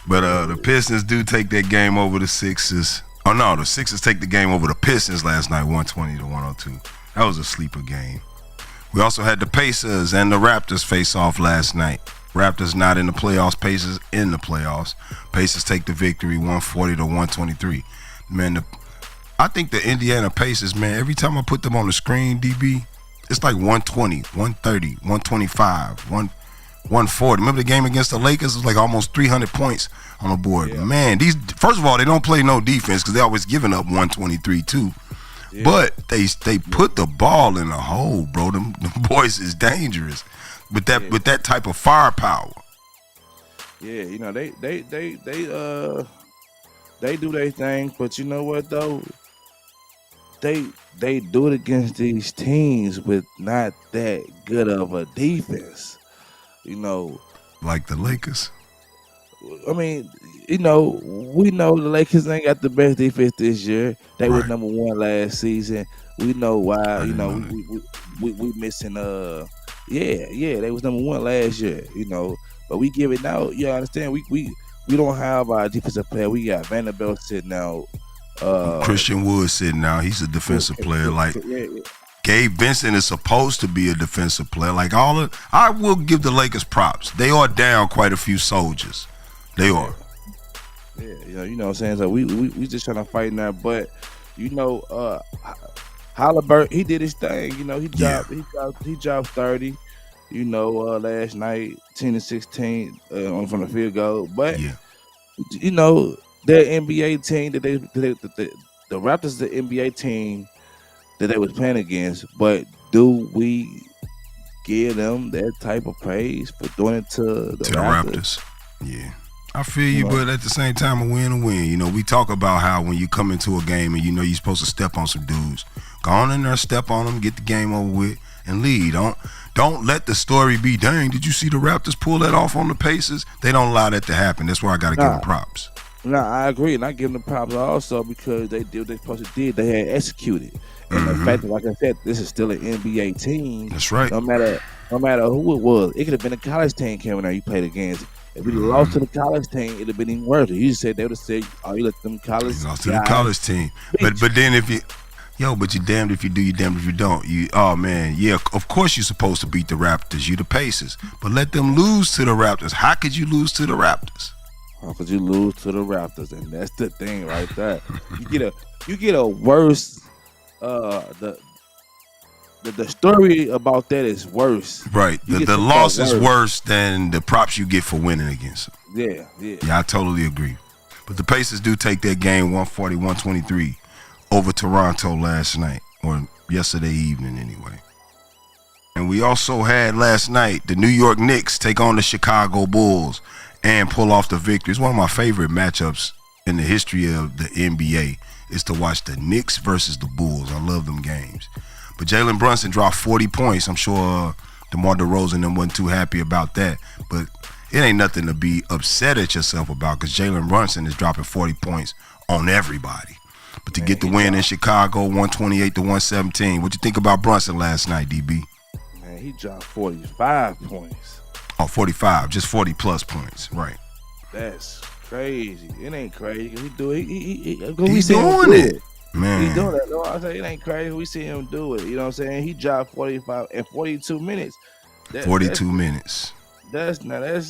But the Pistons do take that game over the Sixers. Oh, no, the Sixers take the game over the Pistons last night, 120-102. That was a sleeper game. We also had the Pacers and the Raptors face off last night. Raptors not in the playoffs, Pacers in the playoffs. Pacers take the victory, 140-123. Man, I think the Indiana Pacers, man, every time I put them on the screen, DB, it's like 120, 130, 125, 140. Remember the game against the Lakers? It was like almost 300 points on the board. Yeah. Man, first of all, they don't play no defense because they're always giving up 123 too. Yeah. But they put the ball in the hole, bro. Them boys is dangerous with that type of firepower. Yeah, you know, they do their thing, but you know what though? They do it against these teams with not that good of a defense. You know, like the Lakers. I mean, you know, we know the Lakers ain't got the best defense this year. They were number one last season. We know why. You know, we missing. They was number one last year. You know, but we give it now. You understand? We don't have our defensive player. We got Vanderbilt sitting out. Christian Wood sitting out. He's a defensive player. Like. Gabe Vincent is supposed to be a defensive player. I will give the Lakers props. They are down quite a few soldiers. They are. Yeah, you know what I'm saying? So we just trying to fight now. But, you know, Halliburton, he did his thing. You know, he dropped 30. last night 10-16 from the field goal. But Yeah. their NBA team that the Raptors is the NBA team that they was playing against. But do we give them that type of praise for doing it to the Raptors? Yeah. I feel you, but at the same time, a win. We talk about how when you come into a game and you're supposed to step on some dudes, go on in there, step on them, get the game over with, and lead. Don't let the story be, dang, did you see the Raptors pull that off on the Pacers? They don't allow that to happen. That's why I got to give them props. No, I agree, and I give them props also because they did what they supposed to do. They had executed, and the fact that, like I said, this is still an NBA team. That's right. No matter who it was, it could have been a college team coming out you played against. If we lost to the college team, it'd have been even worse. You said they would have said, "Oh, you let them college." You lost to the college team, but then if you. But you're damned if you do, you're damned if you don't. Of course you're supposed to beat the Raptors. You the Pacers. But let them lose to the Raptors. How could you lose to the Raptors? How could you lose to the Raptors? And that's the thing right there. You get a worse the story about that is worse. Right. The loss is worse than the props you get for winning against them. Yeah. Yeah, I totally agree. But the Pacers do take that game 140-123 over Toronto last night, or yesterday evening anyway. And we also had last night the New York Knicks take on the Chicago Bulls and pull off the victory. It's one of my favorite matchups in the history of the NBA is to watch the Knicks versus the Bulls. I love them games. But Jalen Brunson dropped 40 points. I'm sure DeMar DeRozan and them wasn't too happy about that. But it ain't nothing to be upset at yourself about because Jalen Brunson is dropping 40 points on everybody. But to get the win in Chicago, 128-117. What you think about Brunson last night, DB? Man, he dropped 45 points. Oh, 45, just 40 plus points, right? That's crazy. It ain't crazy. He do it. He's doing it. Man. He's doing it. No, I say it ain't crazy. We see him do it. You know what I'm saying? He dropped 45 in 42 minutes. 42 minutes. That's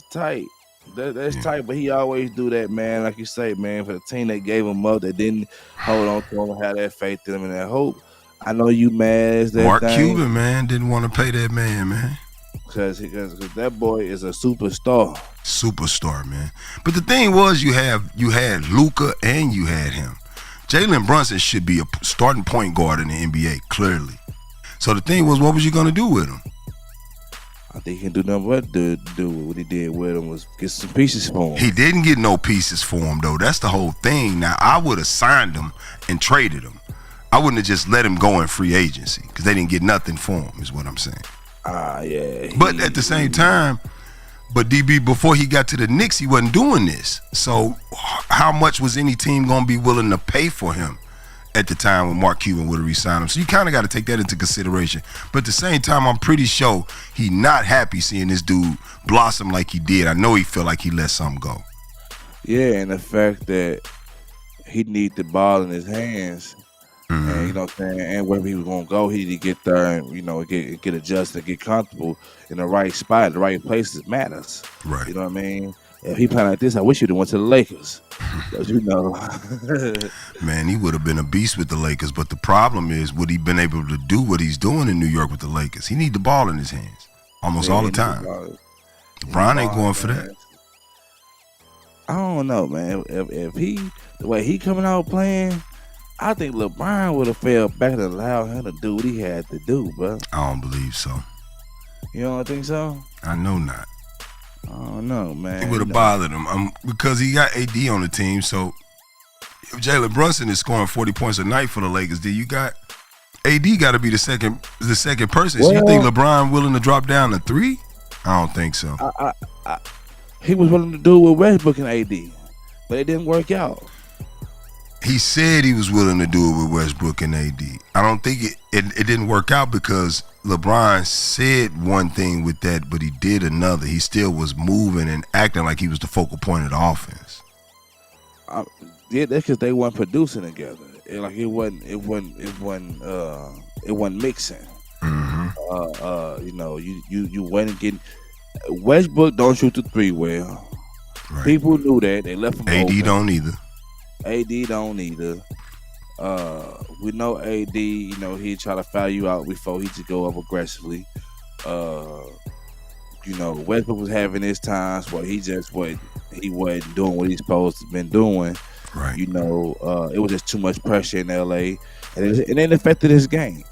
tight. That's tight, but he always do that, man. Like you say, man, for the team that gave him up, that didn't hold on to him and have that faith in him and that hope. I know you mad as that Mark thing. Cuban, man, didn't want to pay that man. Because that boy is a superstar. Superstar, man. But the thing was, you had Luka and you had him. Jalen Brunson should be a starting point guard in the NBA, clearly. So the thing was, what was you going to do with him? I think he can do nothing but do what he did with him was get some pieces for him. He didn't get no pieces for him, though. That's the whole thing. Now, I would have signed him and traded him. I wouldn't have just let him go in free agency because they didn't get nothing for him, is what I'm saying. Yeah. But at the same time, DB, before he got to the Knicks, he wasn't doing this. So how much was any team going to be willing to pay for him at the time when Mark Cuban would have re-signed him? So you kind of got to take that into consideration. But at the same time, I'm pretty sure he not happy seeing this dude blossom like he did. I know he feel like he let something go. Yeah, and the fact that he need the ball in his hands. And you know what I'm saying, and wherever he was gonna go, he need to get there and get adjusted, get comfortable in the right spot, the right places matters. Right. You know what I mean? If he playing like this, I wish you'd have went to the Lakers. But Man, he would have been a beast with the Lakers. But the problem is, would he been able to do what he's doing in New York with the Lakers? He need the ball in his hands almost all the time. LeBron ain't going for that. I don't know, man. If the way he coming out playing, I think LeBron would have fell back and allowed him to do what he had to do, bro. I don't believe so. You don't think so? I know not. I don't know, man. It would have bothered him because he got AD on the team. So if Jalen Brunson is scoring 40 points a night for the Lakers, then you got AD got to be the second person. So you think LeBron willing to drop down to 3? I don't think so. He was willing to do it with Westbrook and AD, but it didn't work out. He said he was willing to do it with Westbrook and AD. I don't think it didn't work out because LeBron said one thing with that, but he did another. He still was moving and acting like he was the focal point of the offense. Yeah, that's because they weren't producing together. It wasn't mixing. You wasn't getting. Westbrook don't shoot the 3 well. Right. People knew that. They left him AD open. don't either. AD don't either. We know AD, he try to foul you out before he just go up aggressively. Westbrook was having his times where he wasn't doing what he's supposed to been doing. Right. It was just too much pressure in LA, and it affected his game.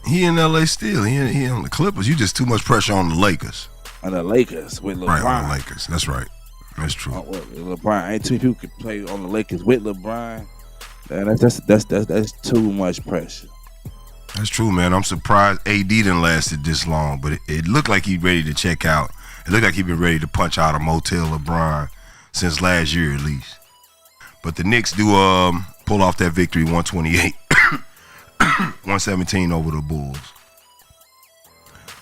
He in LA still. He on the Clippers. You just too much pressure on the Lakers. On the Lakers with LeBron. Right, on the Lakers. That's right. That's true. LeBron, ain't too many people can play on the Lakers with LeBron. And that's too much pressure. That's true, man. I'm surprised AD didn't lasted this long, but it looked like he's ready to check out. It looked like he'd been ready to punch out a Motel LeBron since last year at least. But the Knicks do pull off that victory, 128, 117 over the Bulls.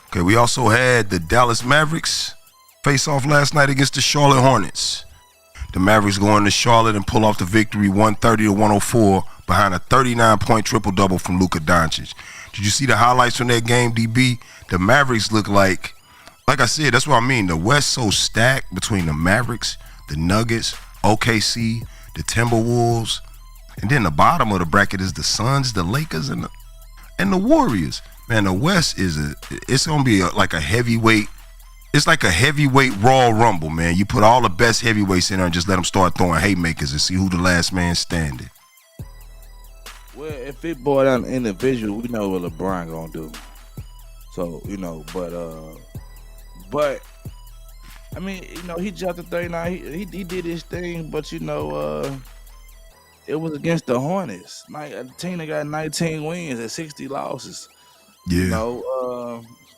Okay, we also had the Dallas Mavericks face off last night against the Charlotte Hornets. The Mavericks go into Charlotte and pull off the victory 130-104 behind a 39-point triple-double from Luka Doncic. Did you see the highlights from that game, DB? The Mavericks look like I said, that's what I mean. The West so stacked between the Mavericks, the Nuggets, OKC, the Timberwolves, and then the bottom of the bracket is the Suns, the Lakers, and the Warriors. Man, the West it's gonna be like a heavyweight. It's like a heavyweight Royal Rumble, man. You put all the best heavyweights in there and just let them start throwing haymakers and see who the last man standing. Well, if it boiled down to individual, we know what LeBron gonna do. So but I mean, he jumped to 39. He did his thing, but it was against the Hornets. A team that got 19 wins and 60 losses. Yeah.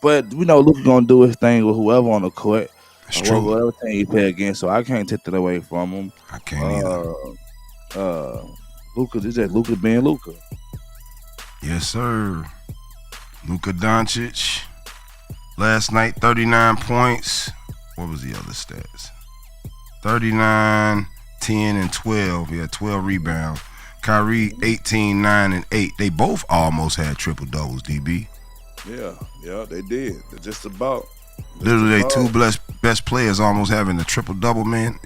But we know Luka gonna do his thing with whoever on the court. That's true. Whatever team he play against, so I can't take that away from him. I can't either. Luka, it's just Luka being Luka. Yes, sir. Luka Doncic. Last night, 39 points. What was the other stats? 39, 10, and 12. He had 12 rebounds. Kyrie, 18, 9, and 8. They both almost had triple doubles, DB. Yeah, they did. They're just about. Literally, they two best players almost having a triple double, man.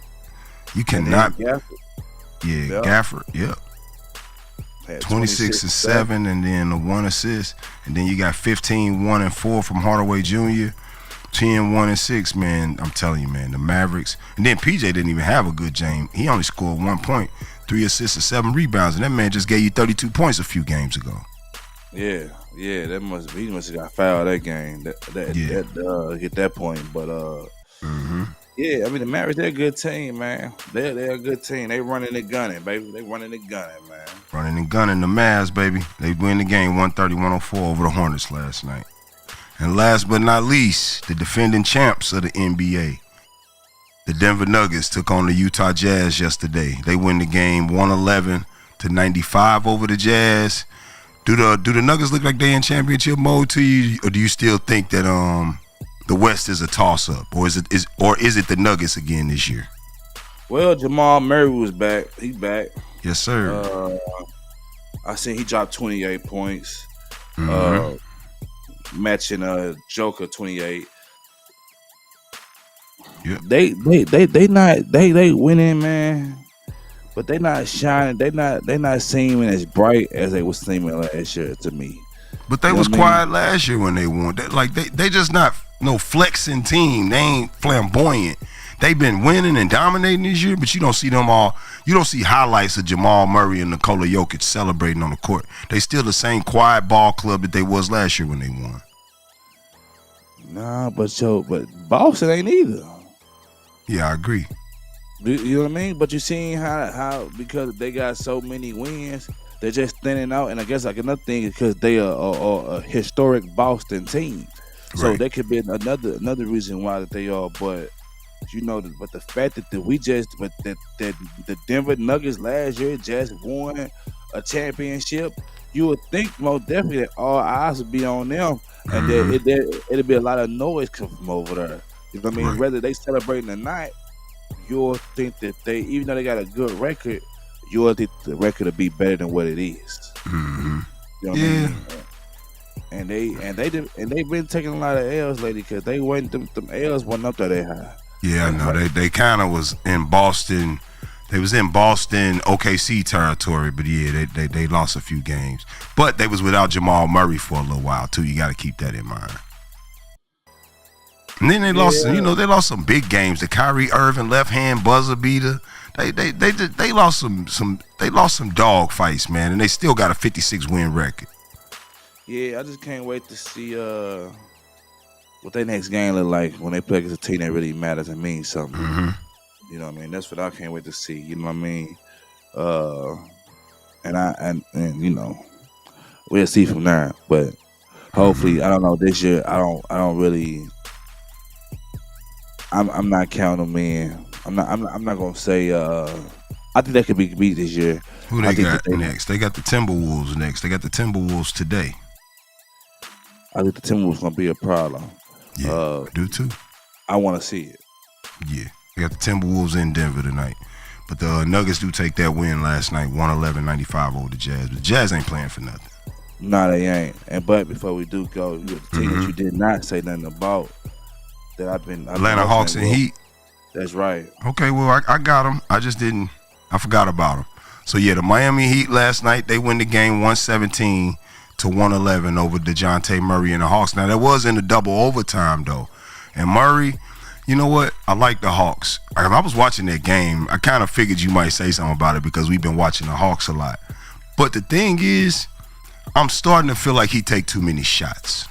You cannot. Gafford. Yeah, Gafford. Yep. 26 and 7, and then the 1 assist, and then you got 15, 1 and 4 from Hardaway Jr. 10, 1 and 6, man. I'm telling you, man, the Mavericks. And then PJ didn't even have a good game. He only scored 1 point, 3 assists, and 7 rebounds, and that man just gave you 32 points a few games ago. Yeah, he must have got fouled that game. Get that point, but yeah, I mean the Mavericks, they're a good team, man. They're a good team. They running and gunning, baby. They running and gunning, man. Running and gunning, the Mavs, baby. They win the game 130-104 over the Hornets last night. And last but not least, the defending champs of the NBA. The Denver Nuggets took on the Utah Jazz yesterday. They win the game 111-95 over the Jazz. Do the Nuggets look like they in championship mode to you, or do you still think that the West is a toss-up, or is it the Nuggets again this year? Well, Jamal Murray was back. He back. Yes, sir. I seen he dropped 28 points, matching Joker 28. Yeah. They winning, man, but they not shining. They not seeming as bright as they was seeming last year to me. But they was quiet last year when they won. They just not no flexing team. They ain't flamboyant. They've been winning and dominating this year, but you don't see them all. You don't see highlights of Jamal Murray and Nikola Jokic celebrating on the court. They still the same quiet ball club that they was last year when they won. Nah, but Boston ain't either. Yeah, I agree. You know what I mean? But you seen how because they got so many wins, they're just thinning out. And I guess like another thing is because they are a historic Boston team, so Right. that could be another reason why that they are. But but the fact that that the Denver Nuggets last year just won a championship, you would think most definitely that all eyes would be on them, and that it'd be a lot of noise come from over there. You know what I mean? Right. Whether they celebrating or not, you'll think that even though they got a good record, you'll think the record will be better than what it is. Mm-hmm. You know what I mean? And they've been taking a lot of L's lately because they went them L's wasn't up there that high. Yeah, I know. They kind of was in Boston. They was in Boston, OKC territory, but yeah, they lost a few games. But they was without Jamal Murray for a little while too. You got to keep that in mind. And then they lost, they lost some big games. The Kyrie Irving left hand buzzer beater. They lost some dog fights, man, and they still got a 56 win record. Yeah, I just can't wait to see what their next game look like when they play against a team that really matters and means something. Mm-hmm. You know what I mean? That's what I can't wait to see. You know what I mean? And you know, we'll see from there. But hopefully, I don't know. This year, I don't really. I'm not counting them in. I'm not gonna say. I think they could be beat this year. Who they got next? They got the Timberwolves next. They got the Timberwolves today. I think the Timberwolves gonna be a problem. Yeah, I do too. I want to see it. Yeah, they got the Timberwolves in Denver tonight. But the Nuggets do take that win last night, 111-95 over the Jazz. But the Jazz ain't playing for nothing. No, they ain't. But before we do go, the team that you did not say nothing about that I've been Atlanta Hawks and Heat. That's right. Okay, well, I got them. I forgot about them. So, yeah, the Miami Heat last night, they win the game 117-111 over DeJounte Murray and the Hawks. Now, that was in the double overtime, though. And Murray, you know what? I like the Hawks. I was watching that game. I kind of figured you might say something about it because we've been watching the Hawks a lot. But the thing is, I'm starting to feel like he take too many shots.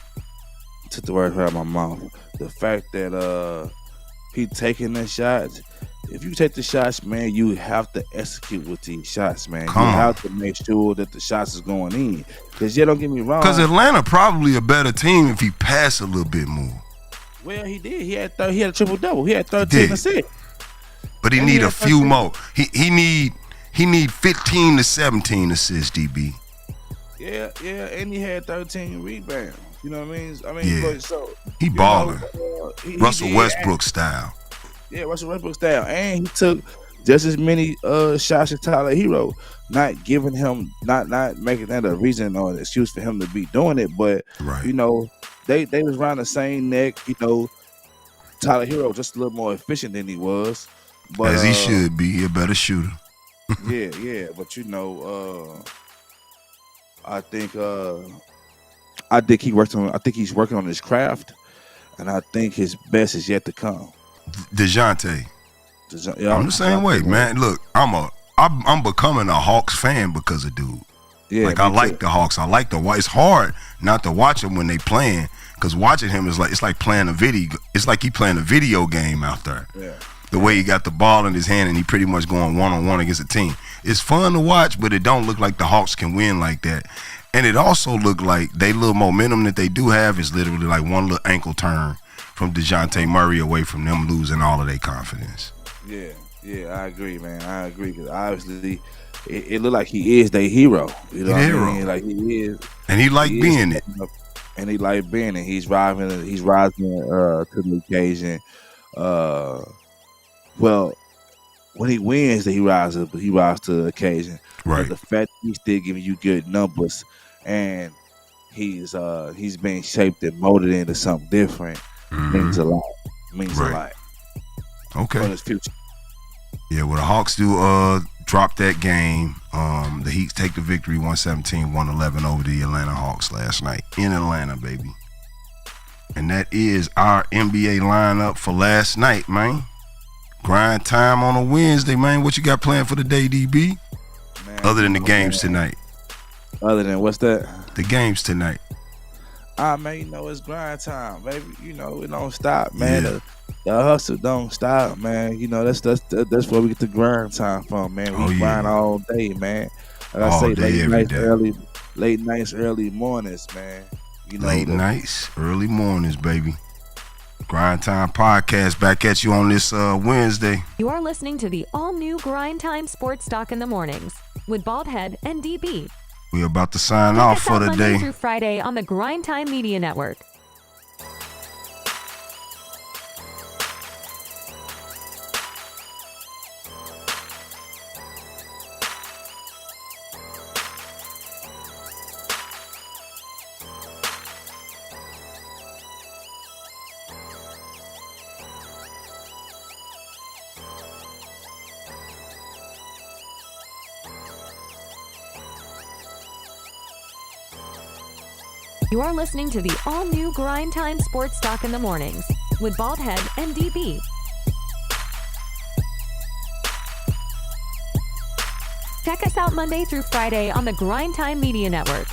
Took the words right out of my mouth. The fact that he taking the shots, if you take the shots, man, you have to execute with these shots, man. You have to make sure that the shots is going in. Because, don't get me wrong. Because Atlanta probably a better team if he passed a little bit more. Well, he did. He had a triple-double. He had 13 assists. But he need a few more. He need 15 to 17 assists, DB. Yeah, and he had 13 rebounds. You know what I mean? Yeah. But so he balling. Russell Westbrook style. Yeah, Russell Westbrook style. And he took just as many shots as Tyler Hero, not giving him, not making that a reason or an excuse for him to be doing it. But, they was around the same neck. Tyler Hero just a little more efficient than he was. But, as he should be. He a better shooter. yeah. But, I think he's working on his craft, and I think his best is yet to come. DeJounte. I'm the same way, man. Look, I'm becoming a Hawks fan because of dude. Yeah, I like the Hawks. I like it's hard not to watch them when they playing, because watching him is like playing a video. It's like he playing a video game out there. Yeah. The way he got the ball in his hand and he pretty much going one-on-one against a team. It's fun to watch, but it don't look like the Hawks can win like that. And it also looked like they little momentum that they do have is literally like one little ankle turn from DeJounte Murray away from them losing all of their confidence. Yeah, I agree, man. I agree, because obviously it looked like he is their hero. You know what I mean? Like he is, and he like being it. And he like being it. He's rising to the occasion. Well, when he wins, he rises to the occasion. Right. But the fact that he's still giving you good numbers, and he's being shaped and molded into something different, means a lot. Means a lot. Okay. For his future. Yeah, well, the Hawks do drop that game. The Heat take the victory 117-111 over the Atlanta Hawks last night in Atlanta, baby. And that is our NBA lineup for last night, man. Grind time on a Wednesday, man. What you got planned for the day, DB? Man, other than the games tonight. Other than what's that? The games tonight. Man, it's grind time, baby. It don't stop, man. Yeah. The hustle don't stop, man. That's where we get the grind time from, man. We grind all day, man. Like I say, late nights, early mornings, man. Late nights, early mornings, baby. Grind Time Podcast back at you on this Wednesday. You are listening to the all-new Grindtime Sports Talk in the Mornings with Baldhead and DB. We're about to sign off for the Monday day. Through Friday on the Grindtime Media Network. You are listening to the all-new Grindtime Sports Talk in the Mornings with Baldhead and DB. Check us out Monday through Friday on the Grindtime Media Network.